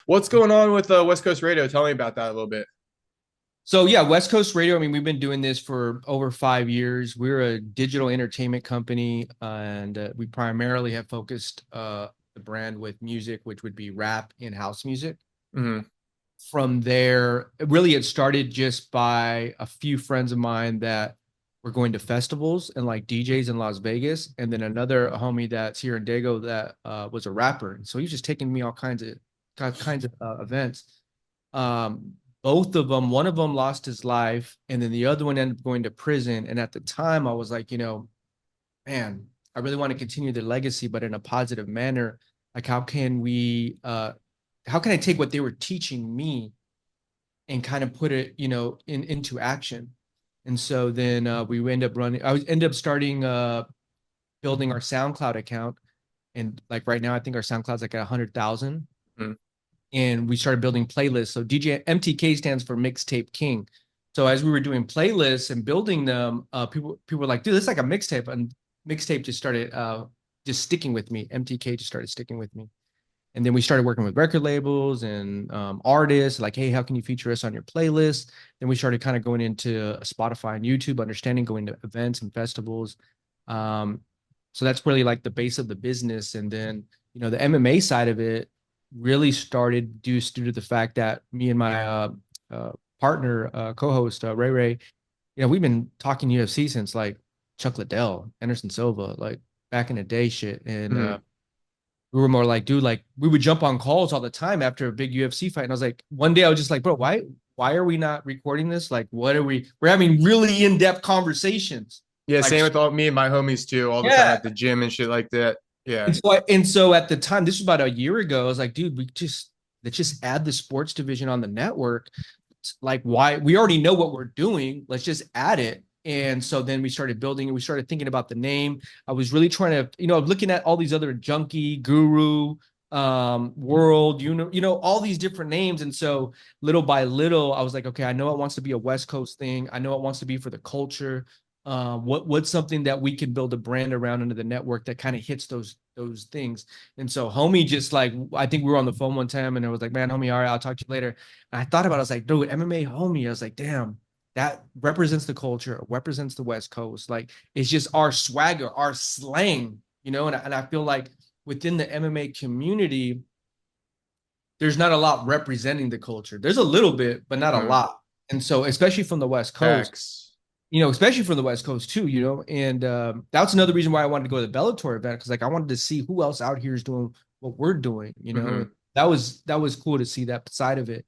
What's going on with West Coast Radio? Tell me about that a little bit. So yeah, West Coast Radio. I mean, we've been doing this for over 5 years. We're a digital entertainment company, and we primarily have focused the brand with music, which would be rap and house music. Hmm. From there, really, it started just by a few friends of mine that were going to festivals and like DJs in Las Vegas, and then another homie that's here in Dago that was a rapper. And so he was just taking me all kinds of events. Um, Both of them, one of them lost his life, and then the other one ended up going to prison. And at the time, I was like, man, I really want to continue the legacy, but in a positive manner. Like, how can I take what they were teaching me and kind of put it, into action? And so then we end up running. End up starting building our SoundCloud account, and like right now, I think our SoundCloud's like at 100,000, and we started building playlists. So DJ MTK stands for Mixtape King. So as we were doing playlists and building them, people were like, "Dude, this is like a mixtape," and mixtape just started just sticking with me. MTK just started sticking with me, and then we started working with record labels and artists. Like, hey, how can you feature us on your playlist? Then we started kind of going into Spotify and YouTube, understanding, going to events and festivals. Um, so that's really like the base of the business, and then the MMA side of it really started due to the fact that me and my partner, co-host Ray Ray, we've been talking UFC since like Chuck Liddell, Anderson Silva, like back in the day, shit. And Hmm. we were more like, dude, like we would jump on calls all the time after a big UFC fight. And I was like, one day I was just like, bro, why are we not recording this? Like, what are we're having really in-depth conversations. Yeah, Like, same with all me and my homies too, all the time yeah. at the gym and shit like that. Yeah. And so at the time, this was about a year ago, I was like, dude, let's just add the sports division on the network. Like, why? We already know what we're doing. Let's just add it. And so then we started building and we started thinking about the name. I was really trying to, looking at all these other junkie, guru, world, all these different names. And so little by little, I was like, okay, I know it wants to be a West Coast thing. I know it wants to be for the culture. What's something that we can build a brand around under the network that kind of hits those things. And so homie just like, I think we were on the phone one time and I was like, man, homie, all right, I'll talk to you later. And I thought about it, I was like, dude, MMA homie. I was like, damn, that represents the culture, represents the West Coast. Like, it's just our swagger, our slang, and I feel like within the MMA community, there's not a lot representing the culture. There's a little bit, but not a Hmm. lot. And so, especially from the West Coast, Facts. especially from the West Coast too, and that's another reason why I wanted to go to the Bellator event, because like I wanted to see who else out here is doing what we're doing. Hmm. That was cool to see that side of it.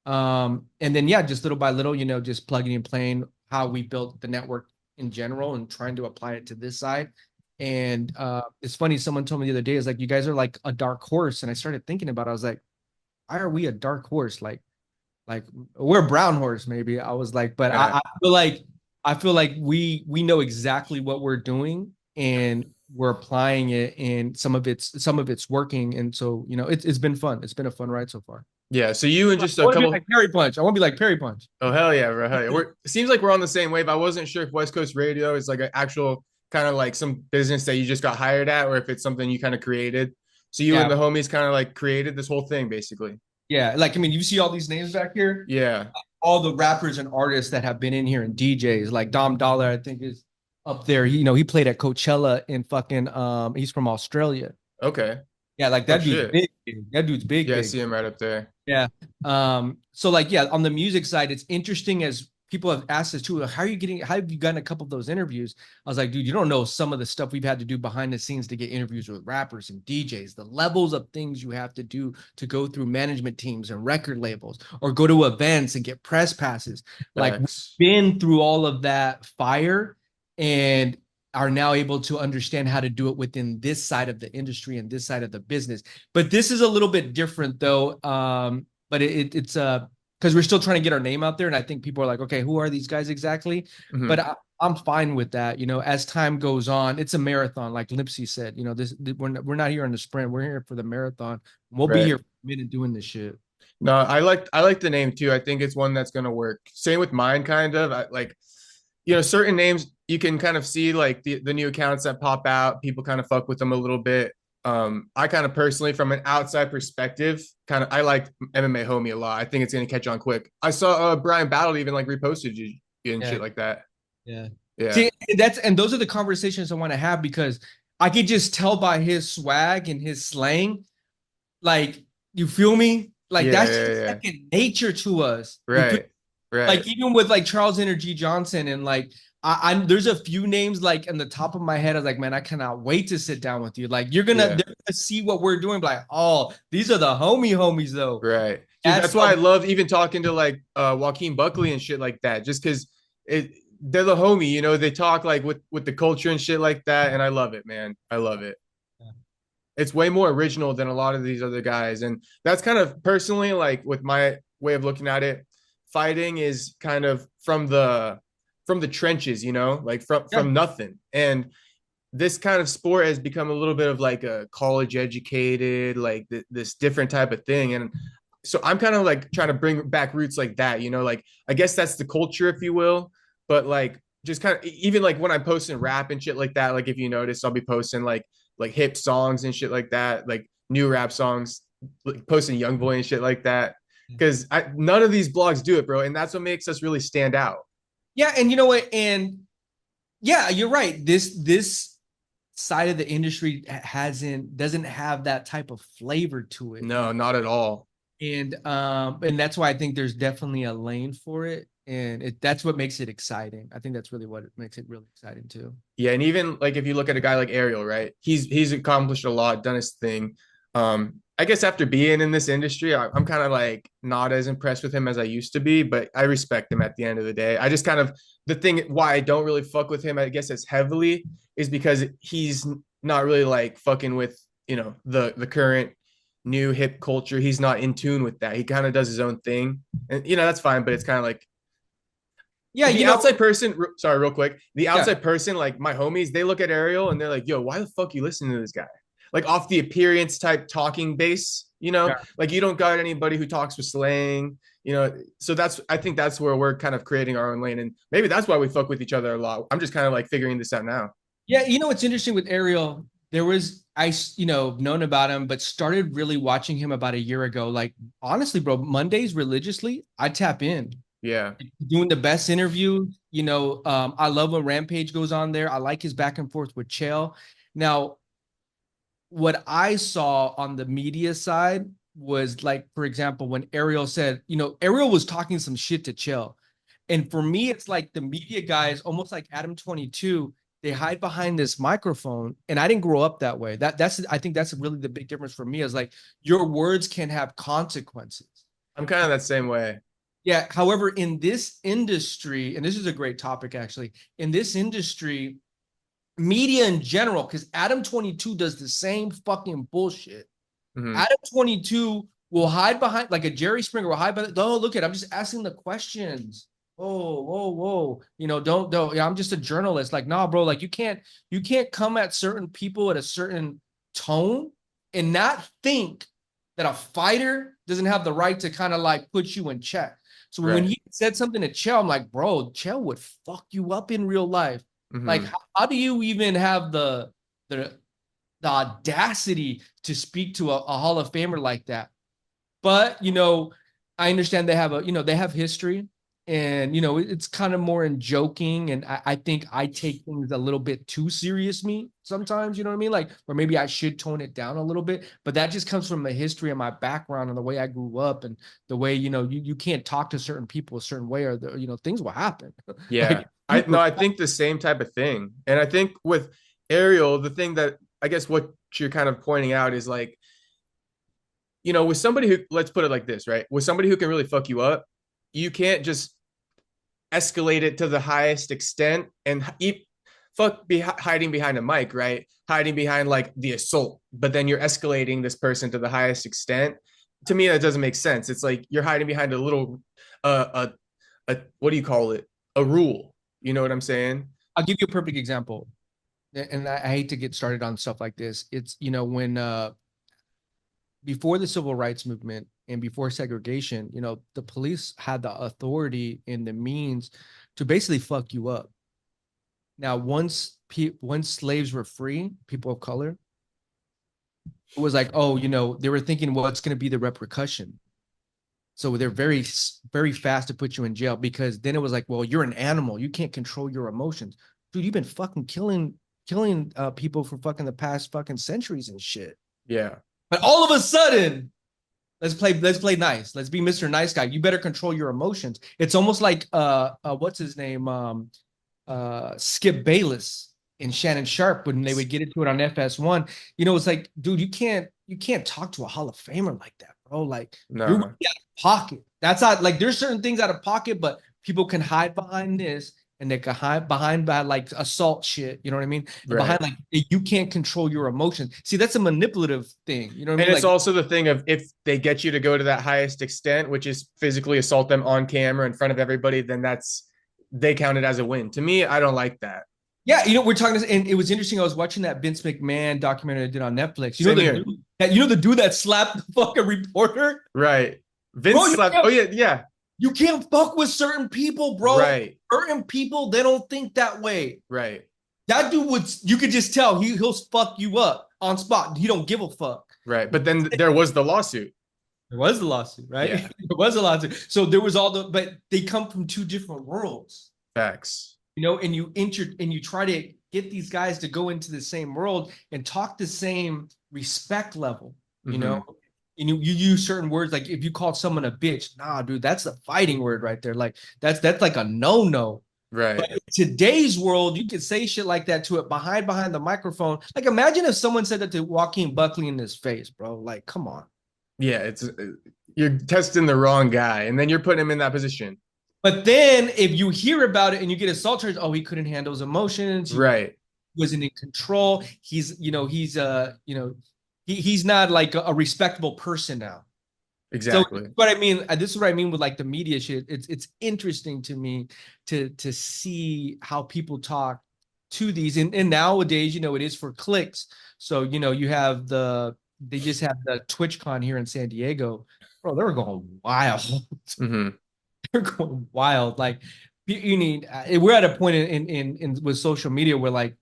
And then yeah, just little by little, just plugging and playing how we built the network in general and trying to apply it to this side. And it's funny, someone told me the other day, is like, you guys are like a dark horse. And I started thinking about it. I was like, why are we a dark horse? Like we're a brown horse, maybe. I was like, but I, Yeah. I feel like we know exactly what we're doing and we're applying it, and some of it's working. And so, it's been fun. It's been a fun ride so far. Yeah. So you and I just a want to be couple. like Perry Punch. I want to be like Perry Punch. Oh hell yeah, bro. Hell yeah. It seems like we're on the same wave. I wasn't sure if West Coast Radio is like an actual kind of like some business that you just got hired at, or if it's something you kind of created. So you and Yeah. the homies kind of like created this whole thing basically. Yeah. Like, I mean, you see all these names back here, Yeah. all the rappers and artists that have been in here and DJs, like Dom Dollar, I think is up there. He played at Coachella in fucking he's from Australia. Okay. Yeah, like Oh that dude's shit. big, big. That dude's big, Yeah, I big. see him right up there. Yeah. So like, yeah, on the music side, it's interesting as people have asked us too, like, how have you gotten a couple of those interviews? I was like, dude, you don't know some of the stuff we've had to do behind the scenes to get interviews with rappers and DJs, the levels of things you have to do to go through management teams and record labels or go to events and get press passes. Like, we've Facts. been through all of that fire and are now able to understand how to do it within this side of the industry and this side of the business. But this is a little bit different though. But it's because we're still trying to get our name out there, and I think people are like, okay, who are these guys exactly? But Hmm. I'm fine with that. As time goes on, it's a marathon, like Lipsy said. We're not here in the sprint. We're here for the marathon. We'll be Right. here for a minute doing this shit. No, I like the name too. I think it's one that's gonna work. Same with mine, kind of. Certain names you can kind of see like the new accounts that pop out. People kind of fuck with them a little bit. I kind of personally, from an outside perspective, kind of I like MMA homie a lot. I think it's gonna catch on quick. I saw Brian Battle even like reposted you and Yeah. shit like that. Yeah. Yeah, See, those are the conversations I want to have because I could just tell by his swag and his slang, like you feel me? Like yeah, that's yeah, just yeah. second nature to us. You feel Right, right. like even with like Charles Energy Johnson and like I'm there's a few names like in the top of my head. I was like, man, I cannot wait to sit down with you. Like Yeah, they're gonna see what we're doing. Like, oh, these are the homies though. right. Dude, That's that's why I the love even talking to like Joaquin Buckley and shit like that, just because it they're the homie, you know, they talk like with the culture and shit like that, and I love it, man. I love it. It's way more original than a lot of these other guys. And that's kind of personally like with my way of looking at it, fighting is kind of from the trenches, you know, like yeah. from nothing. And this kind of sport has become a little bit of like a college educated, like this different type of thing. And so I'm kind of like trying to bring back roots like that, you know, like I guess that's the culture, if you will. But like just kind of even like when I'm posting rap and shit like that, like if you notice, I'll be posting like hip songs and shit like that, like new rap songs, like posting Young Boy and shit like that. Because none of these blogs do it, bro, and that's what makes us really stand out. Yeah, and you know what? And yeah, you're right. This side of the industry hasn't doesn't have that type of flavor to it. No, not at all. And that's why I think there's definitely a lane for it. And that's what makes it exciting. I think that's really what it makes it really exciting too. Yeah, and even like if you look at a guy like Ariel, right? He's accomplished a lot, done his thing. I guess after being in this industry, I'm kind of like not as impressed with him as I used to be, but I respect him at the end of the day. I just kind of the thing why I don't really fuck with him, I guess, as heavily is because he's not really like fucking with, you know, the current new hip culture. He's not in tune with that. He kind of does his own thing. And you know, that's fine, but it's kind of like Yeah, the you know, outside person, sorry, real quick. The yeah. outside person, like my homies, they look at Ariel and they're like, yo, why the fuck you listening to this guy? Like off the appearance type talking base, you know, Yeah. like you don't got anybody who talks with slang, you know. So I think that's where we're kind of creating our own lane. And maybe that's why we fuck with each other a lot. I'm just kind of like figuring this out now. Yeah, you know what's interesting with Ariel? There was you know, known about him, but started really watching him about a year ago. Like honestly, bro, Mondays religiously, I tap in. Yeah. Doing the best interview. You know, I love when Rampage goes on there. I like his back and forth with Chael. Now, what I saw on the media side was like, for example, when Ariel said, you know, Ariel was talking some shit to Chael. And for me, it's like the media guys, almost like Adam 22, they hide behind this microphone. And I didn't grow up that way. That's I think that's really the big difference for me is like your words can have consequences. I'm kind of that same way. Yeah. However, in this industry, and this is a great topic actually, in this industry, media in general, because Adam 22 does the same fucking bullshit. Mm-hmm. Adam 22 will hide behind, like a Jerry Springer will hide behind, oh, look at, I'm just asking the questions. Oh, whoa, whoa. You know, don't, yeah, I'm just a journalist. Like, nah, bro, like you can't come at certain people at a certain tone and not think that a fighter doesn't have the right to kind of like put you in check. So when Right. he said something to Chael, I'm like, bro, Chael would fuck you up in real life. Like, Mm-hmm. how do you even have the the audacity to speak to a Hall of Famer like that? But you know, I understand they have a they have history, and you know it's kind of more in joking, and I think I take things a little bit too serious me sometimes. You know what I mean? Like, or maybe I should tone it down a little bit. But that just comes from the history of my background and the way I grew up, and the way you can't talk to certain people a certain way, or things will happen. Yeah. Like you I think the same type of thing. And I think with Ariel, the thing that I guess what you're kind of pointing out is like, you know, with somebody who, let's put it like this, right? With somebody who can really fuck you up, you can't just escalate it to the highest extent and hiding behind a mic, right? Hiding behind like the assault, but then you're escalating this person to the highest extent. To me, that doesn't make sense. It's like you're hiding behind a little, a what do you call it? A rule. You know what I'm saying? I'll give you a perfect example, and I hate to get started on stuff like this. It's when before the civil rights movement and before segregation, the police had the authority and the means to basically fuck you up. Now, once slaves were free, people of color, it was like, oh, they were thinking, well, it's going to be the repercussion. So they're very fast to put you in jail because then it was like, well, you're an animal. You can't control your emotions. Dude, you've been fucking killing people for fucking the past fucking centuries and shit. Yeah. But all of a sudden, let's play nice. Let's be Mr. Nice Guy. You better control your emotions. It's almost like what's his name? Skip Bayless and Shannon Sharp when they would get into it on FS1. It's like, dude, you can't talk to a Hall of Famer like that, bro. Like you're really No. out of pocket. That's not like there's certain things out of pocket, but people can hide behind this and they can hide behind like assault shit. You know what I mean? And Right. behind like you can't control your emotions. See, that's a manipulative thing. You know what I And mean? it's Like, also the thing of if they get you to go to that highest extent, which is physically assault them on camera in front of everybody, then they count it as a win. To me, I don't like that. yeah, we're talking, and it was interesting. I was watching that Vince McMahon documentary I did on Netflix. Same here. The dude that slapped the fucking reporter, Right. bro. Vince slept. Oh yeah, yeah. You can't fuck with certain people, bro. Right. Certain people, they don't think that way. Right. That dude would, you could just tell he'll fuck you up on spot. He don't give a fuck. Right. But then there was the lawsuit. There was a lawsuit, right? Yeah. There was a lawsuit. So there was but they come from two different worlds. Facts. And you try to get these guys to go into the same world and talk the same respect level, you know. Mm-hmm. And you use certain words like if you call someone a bitch, nah, dude, that's a fighting word right there. Like that's like a no-no. Right. But in today's world, you can say shit like that to it behind the microphone. Like imagine if someone said that to Joaquin Buckley in his face, bro. Like, come on. Yeah. You're testing the wrong guy, and then you're putting him in that position. But then if you hear about it and you get assault charge, oh, he couldn't handle his emotions. He Right. wasn't in control. He's not like a respectable person now. So Exactly. what I mean, this is what I mean with like the media shit. It's interesting to me to see how people talk to these. And nowadays, it is for clicks. So, they just have the TwitchCon here in San Diego. Bro, they were going wild. Mm-hmm. They're going wild. Like you need, we're at a point in with social media where like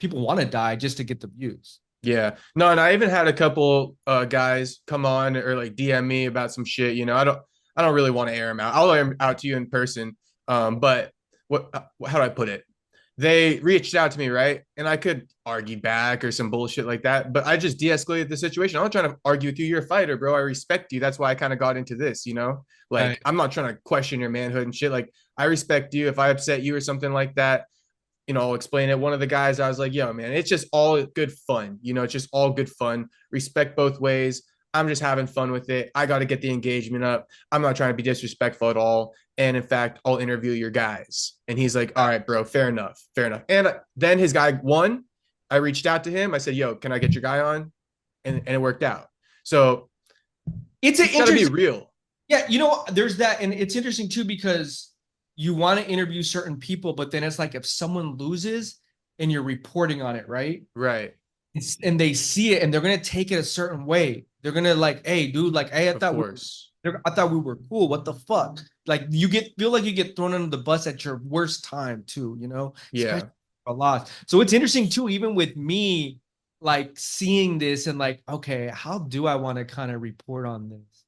people want to die just to get the views. Yeah. No, and I even had a couple guys come on or like DM me about some shit. I don't really want to air them out. I'll air them out to you in person. But how do I put it? They reached out to me, right? And I could argue back or some bullshit like that, but I just de-escalated the situation. I'm not trying to argue with you. You're a fighter, bro. I respect you. That's why I kind of got into this. Right. Like I'm not trying to question your manhood and shit. Like I respect you. If I upset you or something like that, I'll explain it. One of the guys, I was like, yo, man, it's just all good fun. It's just all good fun. Respect both ways. I'm just having fun with it. I got to get the engagement up. I'm not trying to be disrespectful at all. And in fact, I'll interview your guys. And he's like, all right, bro, fair enough. Fair enough. And then his guy won. I reached out to him. I said, yo, can I get your guy on? And it worked out. So It's an got to be interesting, real. yeah, there's that. And it's interesting too, because you want to interview certain people, but then it's like if someone loses and you're reporting on it, right? Right. And they see it and they're gonna take it a certain way. They're gonna like, hey, dude, like, hey, Of course. I thought we were cool. What the fuck? Like feel like you get thrown under the bus at your worst time too, Yeah. especially a lot. So it's interesting too, even with me, like seeing this and like, okay, how do I want to kind of report on this?